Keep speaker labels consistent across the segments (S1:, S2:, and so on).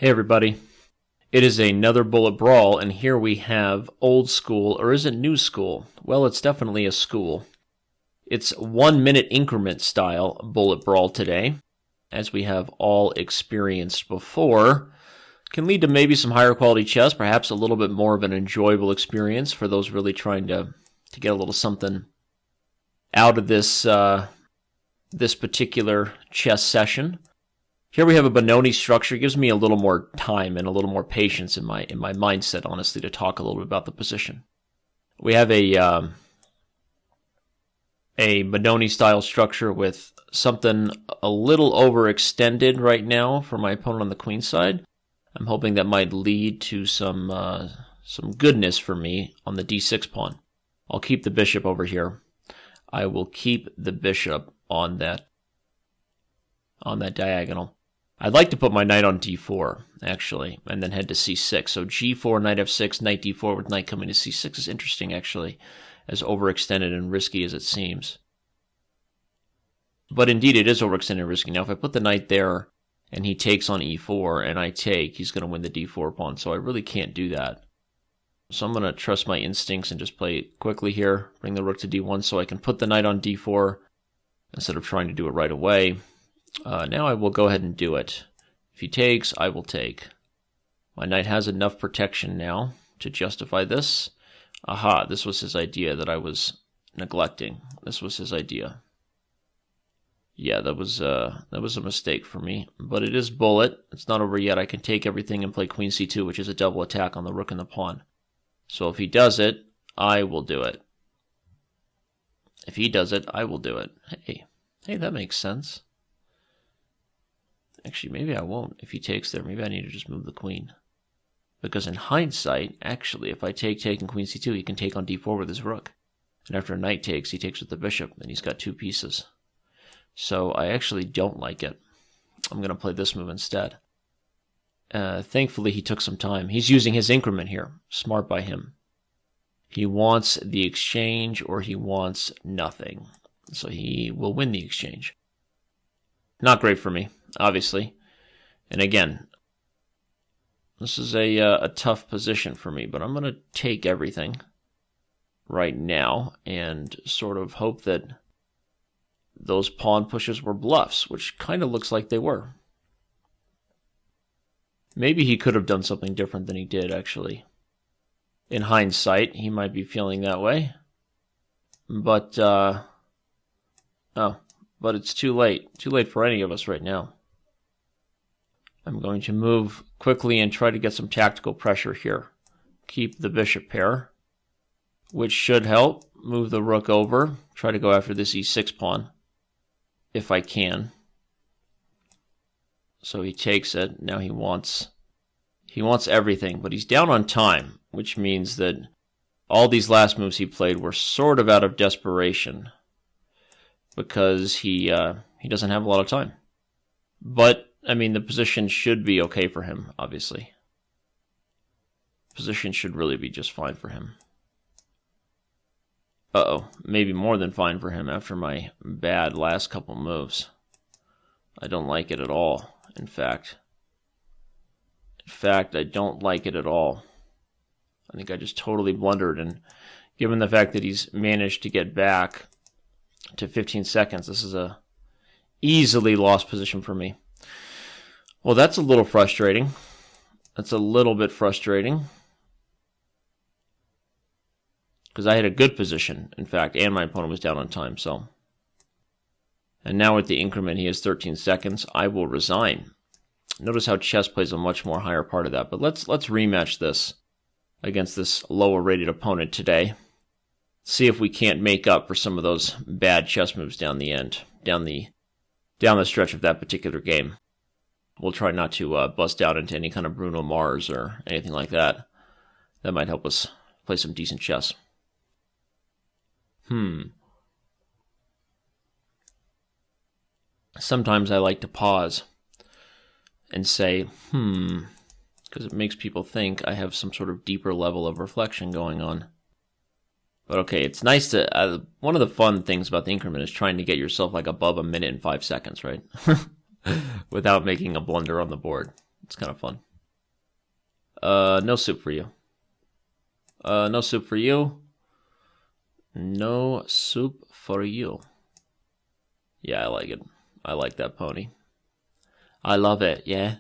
S1: Hey everybody, it is another bullet brawl, and here we have old school, or is it new school? Well, it's definitely a school. It's 1 minute increment style bullet brawl today, as we have all experienced before. Can lead to maybe some higher quality chess, perhaps a little bit more of an enjoyable experience for those really trying to get a little something out of this this particular chess session. Here we have a Benoni structure. It gives me a little more time and a little more patience in my mindset, honestly, to talk a little bit about the position. We have a Benoni style structure with something a little overextended right now for my opponent on the queen side. I'm hoping that might lead to some goodness for me on the d6 pawn. I'll keep the bishop over here. I will keep the bishop on that diagonal. I'd like to put my knight on d4, actually, and then head to c6. So g4, knight f6, knight d4 with knight coming to c6 is interesting, actually, as overextended and risky as it seems. But indeed, it is overextended and risky. Now, if I put the knight there and he takes on e4 and I take, he's going to win the d4 pawn, so I really can't do that. So I'm going to trust my instincts and just play quickly here, bring the rook to d1 so I can put the knight on d4 instead of trying to do it right away. Now I will go ahead and do it. If he takes, I will take. My knight has enough protection now to justify this. Aha, this was his idea that I was neglecting. This was his idea. Yeah, that was a mistake for me. But it is bullet. It's not over yet. I can take everything and play queen c2, which is a double attack on the rook and the pawn. So if he does it, I will do it. If he does it, I will do it. Hey, that makes sense. Actually, maybe I won't. If he takes there, maybe I need to just move the queen. Because in hindsight, actually, if I take and queen c2, he can take on d4 with his rook. And after a knight takes, he takes with the bishop, and he's got two pieces. So I actually don't like it. I'm going to play this move instead. Thankfully, he took some time. He's using his increment here. Smart by him. He wants the exchange or he wants nothing. So he will win the exchange. Not great for me, obviously. And again, this is a tough position for me, but I'm going to take everything right now and sort of hope that those pawn pushes were bluffs, which kind of looks like they were. Maybe he could have done something different than he did, actually. In hindsight, he might be feeling that way. But, but it's too late. Too late for any of us right now. I'm going to move quickly and try to get some tactical pressure here. Keep the bishop pair, which should help. Move the rook over. Try to go after this e6 pawn, if I can. So he takes it. Now he wants everything, but he's down on time, which means that all these last moves he played were sort of out of desperation, because he doesn't have a lot of time. But, I mean, the position should be okay for him, obviously. Position should really be just fine for him. Uh-oh, maybe more than fine for him after my bad last couple moves. I don't like it at all, in fact. I don't like it at all. I think I just totally blundered, and given the fact that he's managed to get back to 15 seconds, this is a easily lost position for me. Well, that's a little frustrating. That's a little bit frustrating. Because I had a good position, in fact, and my opponent was down on time, so. And now with the increment, he has 13 seconds. I will resign. Notice how chess plays a much more higher part of that. But let's rematch this against this lower rated opponent today. See if we can't make up for some of those bad chess moves down the end, down the stretch of that particular game. We'll try not to bust out into any kind of Bruno Mars or anything like that. That might help us play some decent chess. Sometimes I like to pause and say, because it makes people think I have some sort of deeper level of reflection going on. But okay, it's nice to, one of the fun things about the increment is trying to get yourself like above a minute and 5 seconds, right? Without making a blunder on the board. It's kind of fun. No soup for you. No soup for you. No soup for you. Yeah, I like it. I like that pony. I love it, yeah.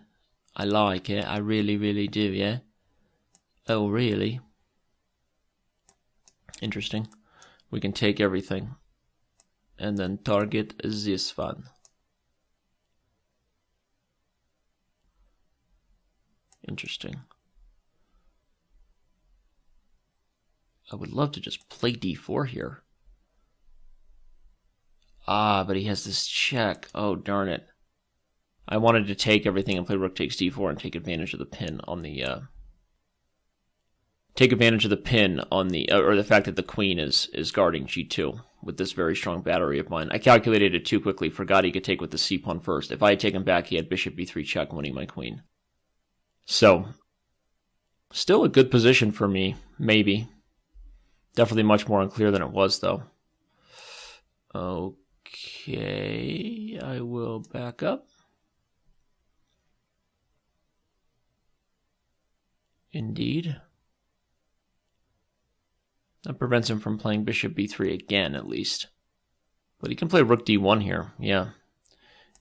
S1: I like it. I really, really do, yeah. Oh, really? Interesting. We can take everything. And then target this one. Interesting. I would love to just play d4 here. Ah, but he has this check. Oh, darn it. I wanted to take everything and play rook takes d4 and take advantage of the pin on the... or the fact that the queen is guarding g2 with this very strong battery of mine. I calculated it too quickly, forgot he could take with the c pawn first. If I had taken back, he had bishop b3 check, winning my queen. So, still a good position for me, maybe. Definitely much more unclear than it was, though. Okay, I will back up. Indeed. That prevents him from playing bishop b3 again, at least. But he can play rook d1 here, yeah.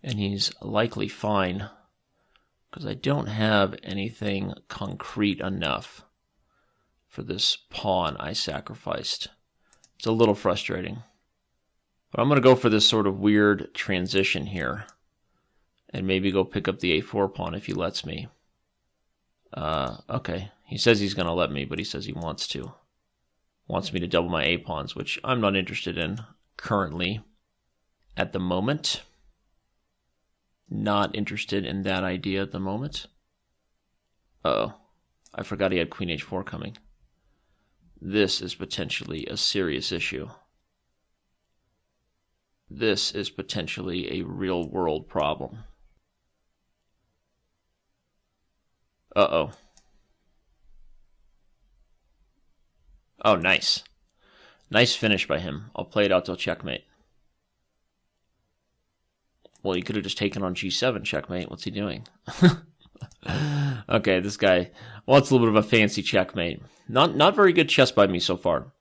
S1: And he's likely fine, because I don't have anything concrete enough for this pawn I sacrificed. It's a little frustrating. But I'm going to go for this sort of weird transition here, and maybe go pick up the a4 pawn if he lets me. Okay, he says he's going to let me, but he says he wants to. Wants me to double my a-pawns, which I'm not interested in currently at the moment. Not interested in that idea at the moment. Uh-oh, I forgot he had queen h4 coming. This is potentially a serious issue. This is potentially a real-world problem. Uh-oh. Oh, nice. Nice finish by him. I'll play it out till checkmate. Well, he could have just taken on g7 checkmate. What's he doing? Okay, this guy wants a little bit of a fancy checkmate. Not very good chess by me so far.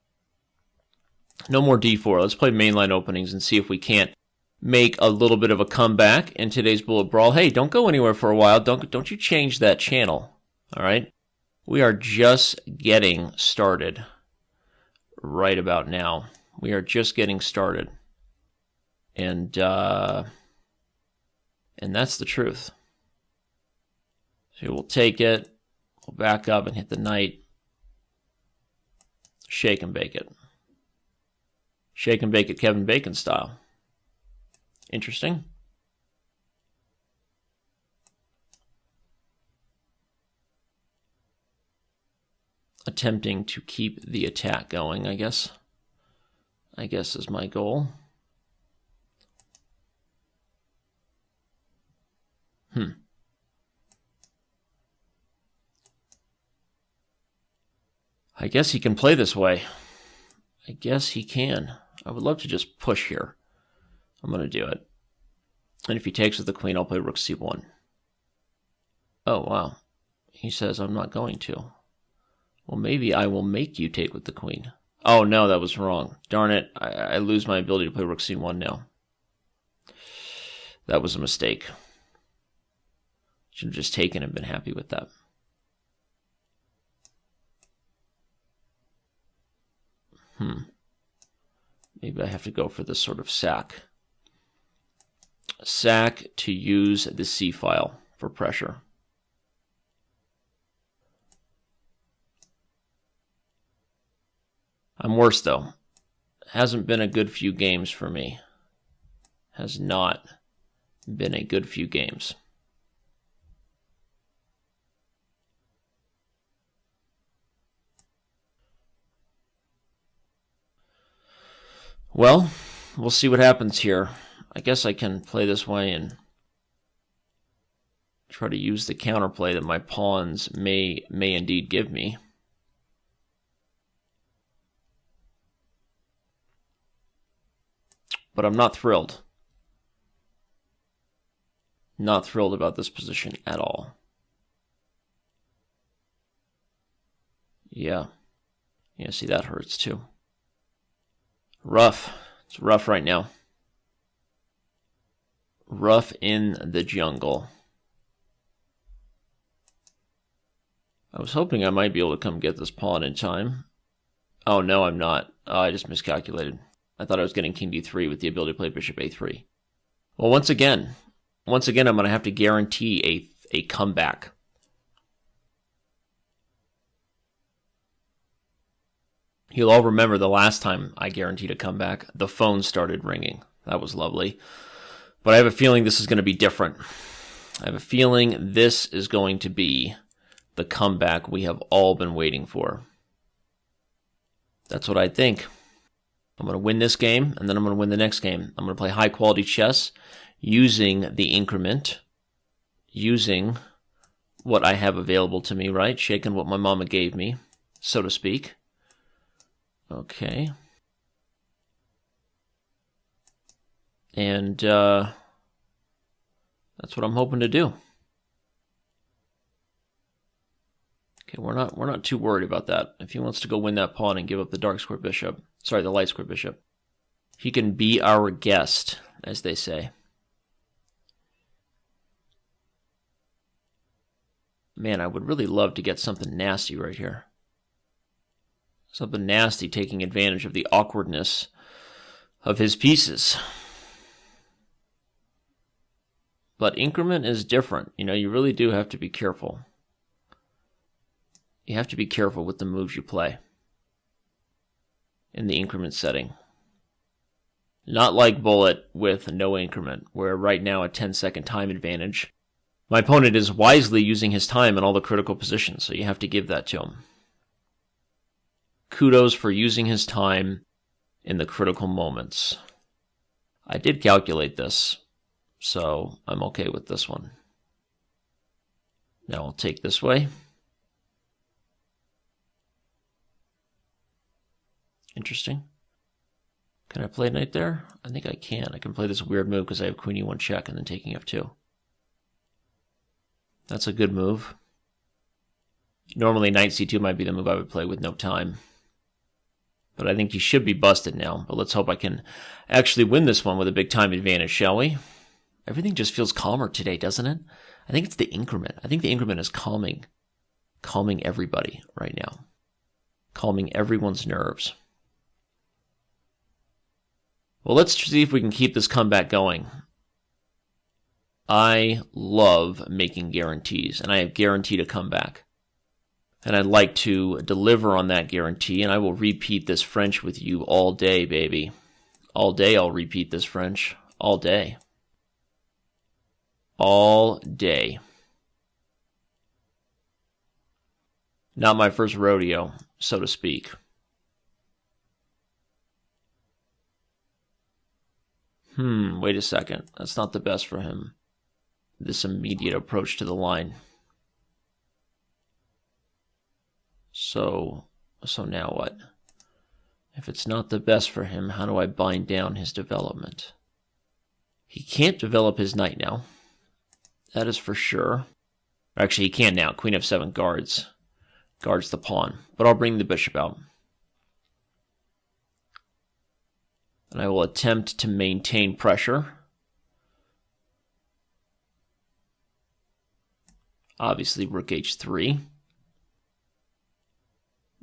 S1: No more d4. Let's play mainline openings and see if we can't make a little bit of a comeback in today's Bullet Brawl. Hey, don't go anywhere for a while. Don't you change that channel. All right? We are just getting started right about now. We are just getting started. And that's the truth. So we'll take it. We'll back up and hit the knight. Shake and bake it. Shake and bake it Kevin Bacon style. Interesting. Attempting to keep the attack going, I guess. I guess is my goal. I guess he can play this way. I guess he can. I would love to just push here. I'm going to do it. And if he takes with the queen, I'll play rook c1. Oh, wow. He says I'm not going to. Well, maybe I will make you take with the queen. Oh, no, that was wrong. Darn it. I lose my ability to play rook c1 now. That was a mistake. Should have just taken and been happy with that. Maybe I have to go for this sort of sack. Sack to use the C file for pressure. I'm worse, though. Hasn't been a good few games for me. Has not been a good few games. Well, we'll see what happens here. I guess I can play this way and try to use the counterplay that my pawns may indeed give me. But I'm not thrilled. Not thrilled about this position at all. Yeah. Yeah, see, that hurts too. Rough. It's rough right now. Rough in the jungle. I was hoping I might be able to come get this pawn in time. Oh, no, I'm not. Oh, I just miscalculated. I thought I was getting king d3 with the ability to play bishop a3. Well, once again, I'm going to have to guarantee a comeback. You'll all remember the last time I guaranteed a comeback, the phone started ringing. That was lovely. But I have a feeling this is going to be different. I have a feeling this is going to be the comeback we have all been waiting for. That's what I think. I'm going to win this game, and then I'm going to win the next game. I'm going to play high-quality chess using the increment, using what I have available to me, right? Shaking what my mama gave me, so to speak. Okay. And that's what I'm hoping to do. Okay, we're not too worried about that. If he wants to go win that pawn and give up the dark square bishop, sorry, the light square bishop, he can be our guest, as they say. Man, I would really love to get something nasty right here. Something nasty taking advantage of the awkwardness of his pieces. But increment is different. You know, you really do have to be careful. You have to be careful with the moves you play in the increment setting. Not like bullet with no increment, where right now a 10-second time advantage. My opponent is wisely using his time in all the critical positions, so you have to give that to him. Kudos for using his time in the critical moments. I did calculate this, so I'm okay with this one. Now I'll take this way. Interesting. Can I play knight there? I think I can. I can play this weird move because I have queen e1 check and then taking f2. That's a good move. Normally knight c2 might be the move I would play with no time. But I think he should be busted now. But let's hope I can actually win this one with a big time advantage, shall we? Everything just feels calmer today, doesn't it? I think it's the increment. I think the increment is calming everybody right now. Calming everyone's nerves. Well, let's see if we can keep this comeback going. I love making guarantees, and I have guaranteed a comeback. And I'd like to deliver on that guarantee, and I will repeat this French with you all day, baby. All day I'll repeat this French. All day. All day. Not my first rodeo, so to speak. Wait a second. That's not the best for him. This immediate approach to the line. So now what? If it's not the best for him, how do I bind down his development? He can't develop his knight now. That is for sure. Actually, he can now. Queen f7 guards the pawn. But I'll bring the bishop out. And I will attempt to maintain pressure. Obviously, rook h3.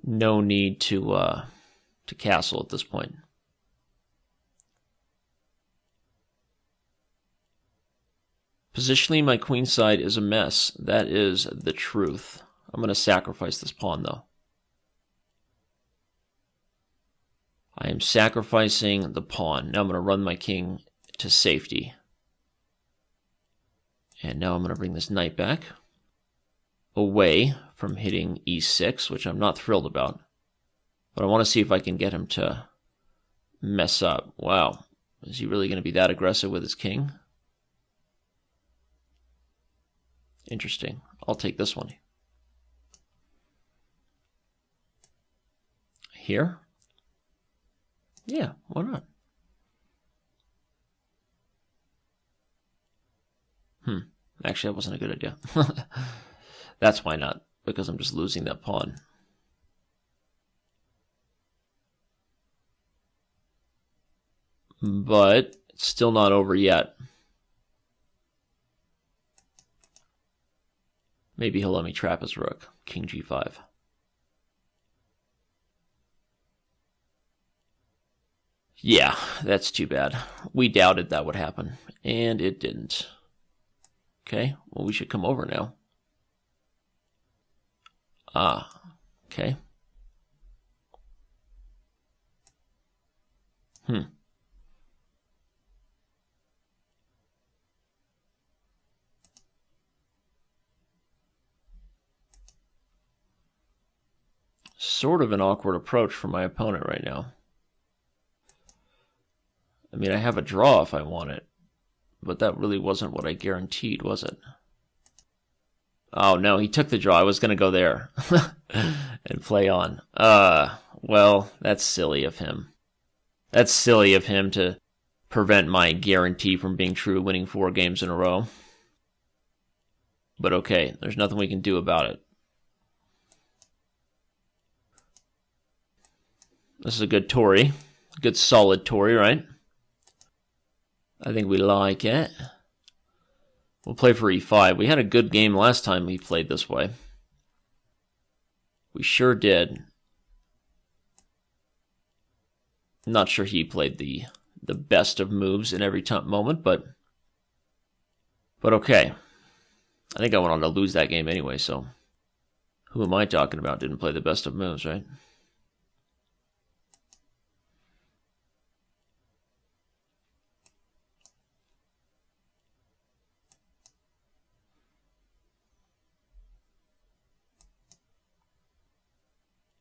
S1: No need to castle at this point. Positionally, my queen side is a mess. That is the truth. I'm going to sacrifice this pawn, though. I am sacrificing the pawn. Now I'm going to run my king to safety. And now I'm going to bring this knight back away from hitting e6, which I'm not thrilled about. But I want to see if I can get him to mess up. Wow. Is he really going to be that aggressive with his king? Interesting. I'll take this one. Here? Yeah, why not? Actually, that wasn't a good idea. That's why not, because I'm just losing that pawn. but it's still not over yet. Maybe he'll let me trap his rook. King g5. Yeah, that's too bad. We doubted that would happen, and it didn't. Okay, well, we should come over now. Okay. Sort of an awkward approach for my opponent right now. I mean, I have a draw if I want it, but that really wasn't what I guaranteed, was it? Oh, no, he took the draw. I was going to go there and play on. Well, that's silly of him. That's silly of him to prevent my guarantee from being true, winning 4 games in a row. But okay, there's nothing we can do about it. This is a good Tory. Good solid Tory, right? I think we like it. We'll play for e5. We had a good game last time we played this way. We sure did. Not sure he played the best of moves in every moment, but okay. I think I went on to lose that game anyway, so who am I talking about? Didn't play the best of moves, right?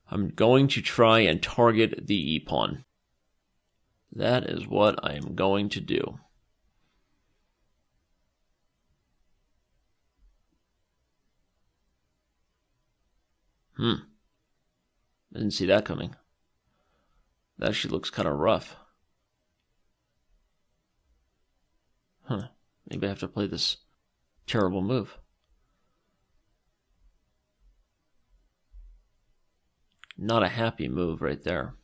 S1: I'm going to try and target the e-pawn. That is what I am going to do. I didn't see that coming. That actually looks kind of rough. Maybe I have to play this terrible move. Not a happy move right there.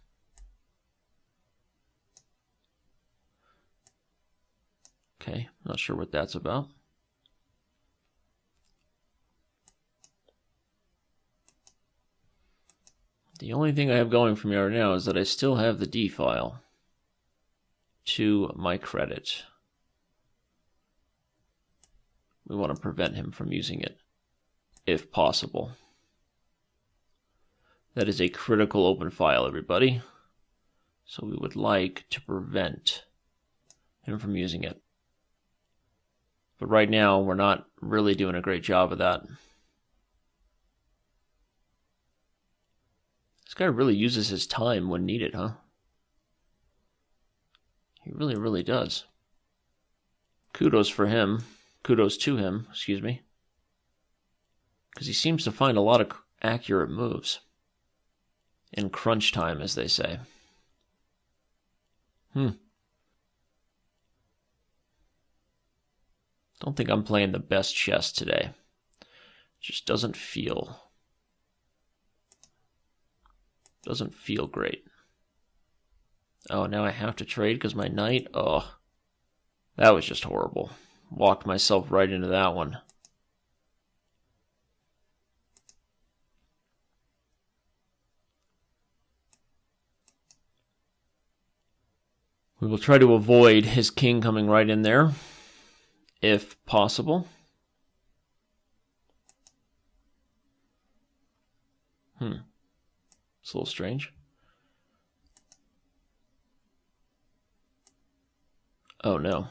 S1: Okay, not sure what that's about. The only thing I have going for me right now is that I still have the D file to my credit. We want to prevent him from using it, if possible. That is a critical open file, everybody. So we would like to prevent him from using it. But right now, we're not really doing a great job of that. This guy really uses his time when needed, huh? He really, really does. Kudos for him. Kudos to him, excuse me. Because he seems to find a lot of accurate moves. In crunch time, as they say. Don't think I'm playing the best chess today. Just doesn't feel great. Oh, now I have to trade because my knight. Oh, that was just horrible. Walked myself right into that one. We will try to avoid his king coming right in there, if possible. It's a little strange. Oh no.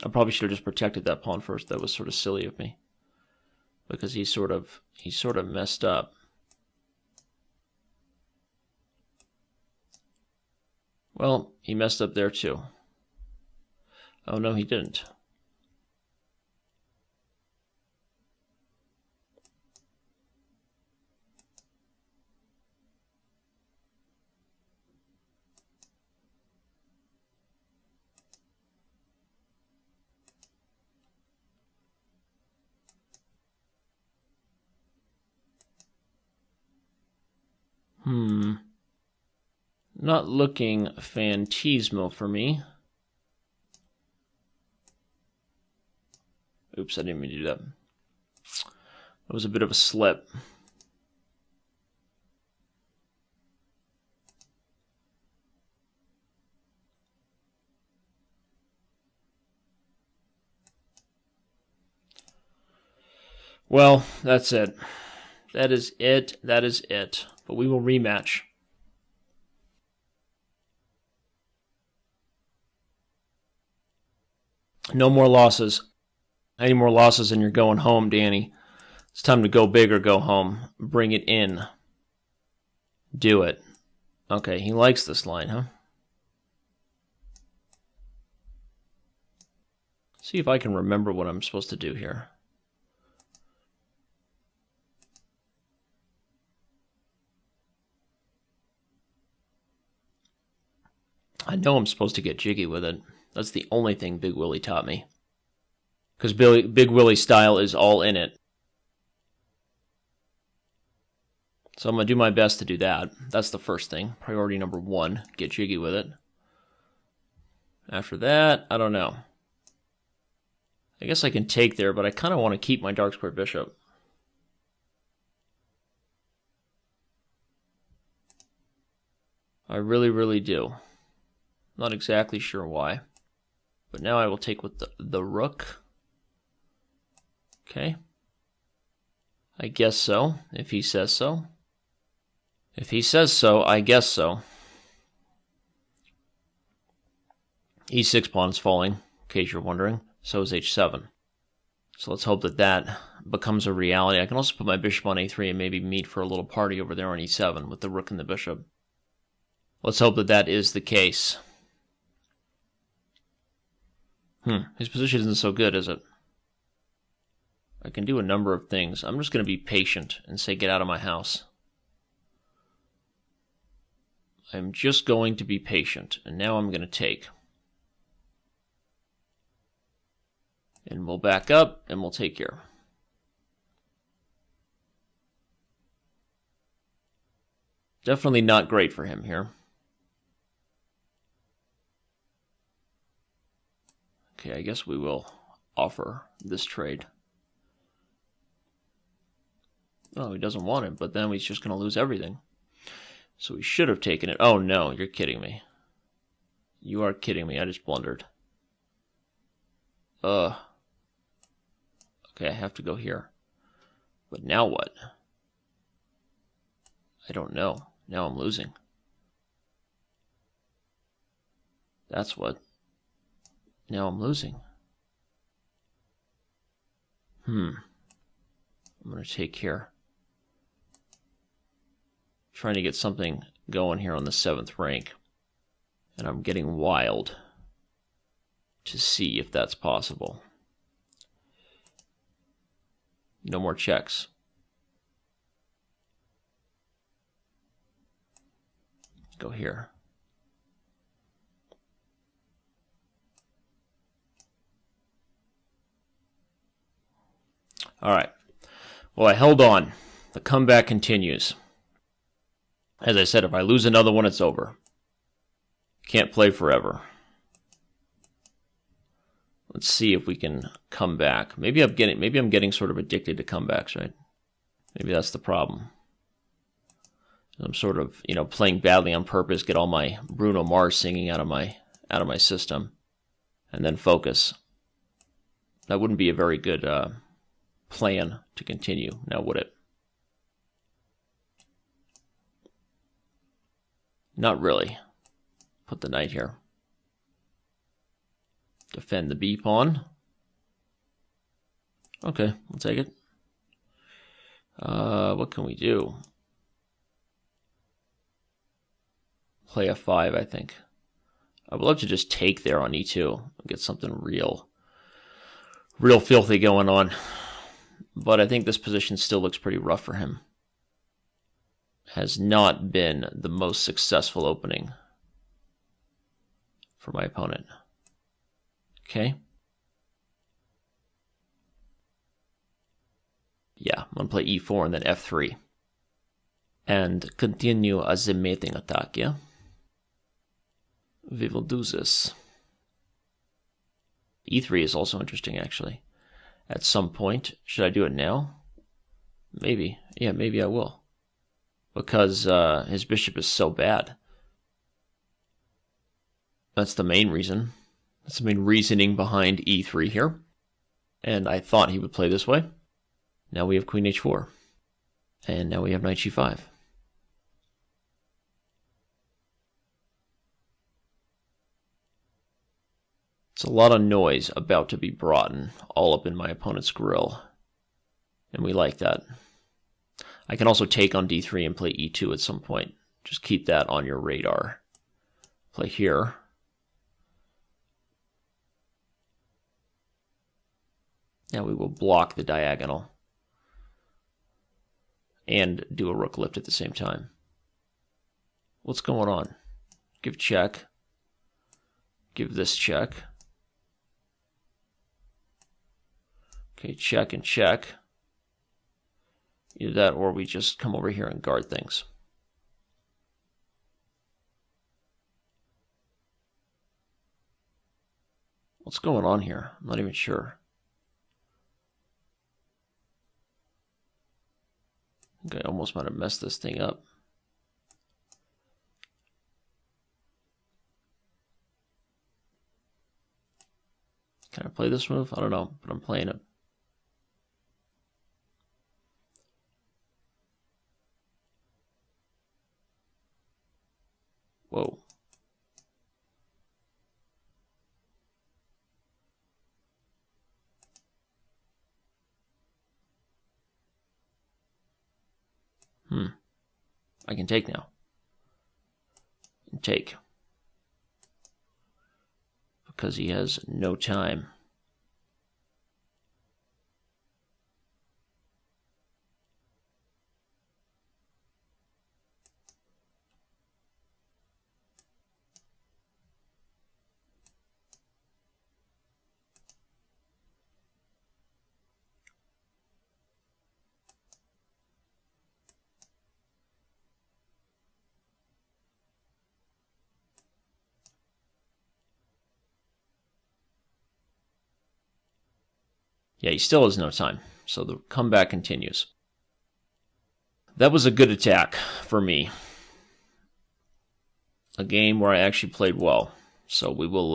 S1: I probably should have just protected that pawn first. That was sort of silly of me. Because he sort of messed up. Well, he messed up there too. Oh no, he didn't. Not looking phantasmal for me. Oops, I didn't mean to do that. That was a bit of a slip. Well, that's it. That is it. That is it. But we will rematch. No more losses. Any more losses and you're going home, Danny. It's time to go big or go home. Bring it in. Do it. Okay, he likes this line, huh? See if I can remember what I'm supposed to do here. I know I'm supposed to get jiggy with it. That's the only thing Big Willie taught me. Because Big Willie's style is all in it. So I'm going to do my best to do that. That's the first thing. Priority number 1, get jiggy with it. After that, I don't know. I guess I can take there, but I kind of want to keep my dark square bishop. I really, really do. Not exactly sure why. But now I will take with the rook. Okay. I guess so, if he says so. If he says so, I guess so. E6 pawn's falling, in case you're wondering. So is H7. So let's hope that that becomes a reality. I can also put my bishop on A3 and maybe meet for a little party over there on E7 with the rook and the bishop. Let's hope that that is the case. His position isn't so good, is it? I can do a number of things. I'm just going to be patient and say, get out of my house. I'm just going to be patient, and now I'm going to take. And we'll back up, and we'll take here. Definitely not great for him here. Okay, I guess we will offer this trade. Oh, he doesn't want it, but then he's just going to lose everything. So we should have taken it. Oh, no, you're kidding me. You are kidding me. I just blundered. Okay, I have to go here. But now what? I don't know. Now I'm losing. That's what. Now I'm losing. I'm going to take here. Trying to get something going here on the 7th rank. And I'm getting wild to see if that's possible. No more checks. Go here. All right. Well, I held on. The comeback continues. As I said, if I lose another one, it's over. Can't play forever. Let's see if we can come back. Maybe I'm getting sort of addicted to comebacks, right? Maybe that's the problem. I'm sort of, playing badly on purpose, get all my Bruno Mars singing out of my system, and then focus. That wouldn't be a very good plan to continue, now would it? Not really. Put the knight here. Defend the B pawn. Okay, we'll take it. What can we do? Play F5, I think. I would love to just take there on E2 and get something real filthy going on. But I think this position still looks pretty rough for him. Has not been the most successful opening for my opponent. Okay. Yeah, I'm going to play E4 and then F3. and continue as a mating attack, yeah? We will do this. E3 is also interesting, actually. At some point, should I do it now? Maybe. Yeah, maybe I will. Because his bishop is so bad. That's the main reason. That's the main reasoning behind E3 here. And I thought he would play this way. Now we have Queen H4. And now we have Knight G5. It's a lot of noise about to be brought in, all up in my opponent's grill. And we like that. I can also take on D3 and play E2 at some point. Just keep that on your radar. Play here. Now we will block the diagonal. And do a rook lift at the same time. What's going on? Give check. Give this check. Okay, check and check. Either that or we just come over here and guard things. What's going on here? I'm not even sure. I think I almost might have messed this thing up. Can I play this move? I don't know, but I'm playing it. Whoa. I can take now. And take. Because he has no time. Yeah, he still has no time, so the comeback continues. That was a good attack for me. A game where I actually played well. So we will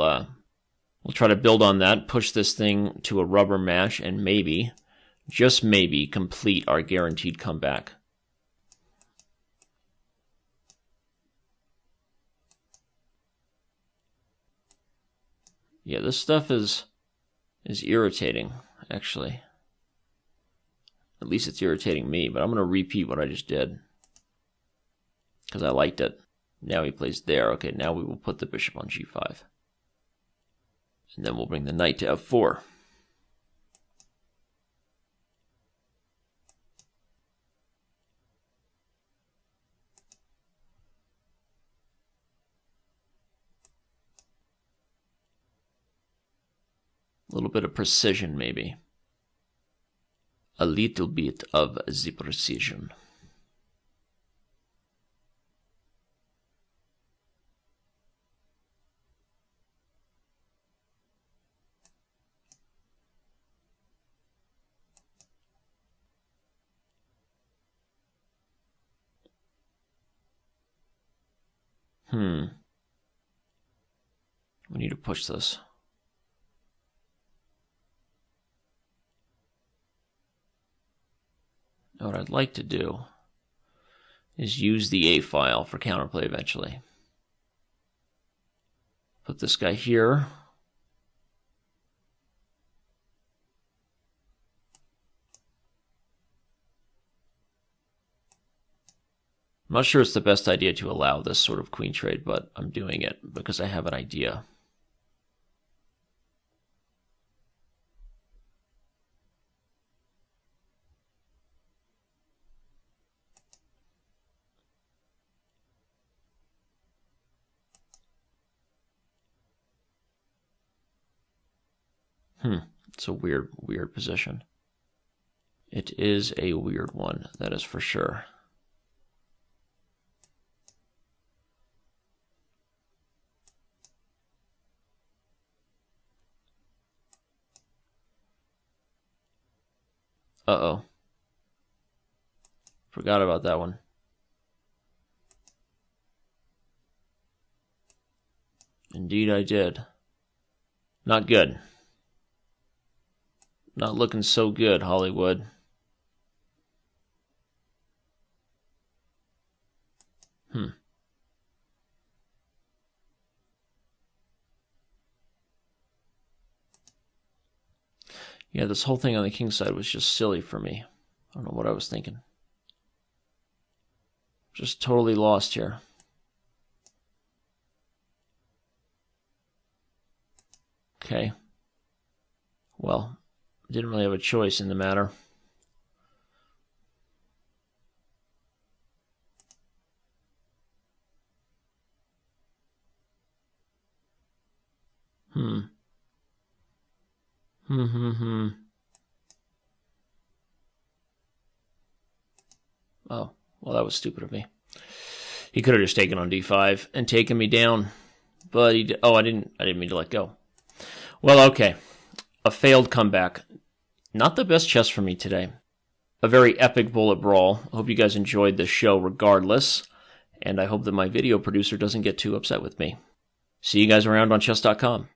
S1: we'll try to build on that, push this thing to a rubber match, and maybe, just maybe, complete our guaranteed comeback. Yeah, this stuff is irritating, actually. At least it's irritating me, but I'm going to repeat what I just did. Because I liked it. Now he plays there. Okay, now we will put the bishop on g5. And then we'll bring the knight to f4. A little bit of precision, maybe. A little bit of the precision. We need to push this. Now what I'd like to do is use the A file for counterplay eventually. Put this guy here. I'm not sure it's the best idea to allow this sort of queen trade, but I'm doing it because I have an idea. It's a weird position. It is a weird one, that is for sure. Uh-oh. Forgot about that one. Indeed I did. Not good. Not looking so good, Hollywood. Yeah, this whole thing on the king side was just silly for me. I don't know what I was thinking. Just totally lost here. Okay. Well, didn't really have a choice in the matter. Oh, well, that was stupid of me. He could have just taken on d5 and taken me down, but he. Oh, I didn't mean to let go. Well, okay, a failed comeback. Not the best chess for me today. A very epic bullet brawl. I hope you guys enjoyed the show regardless, and I hope that my video producer doesn't get too upset with me. See you guys around on Chess.com.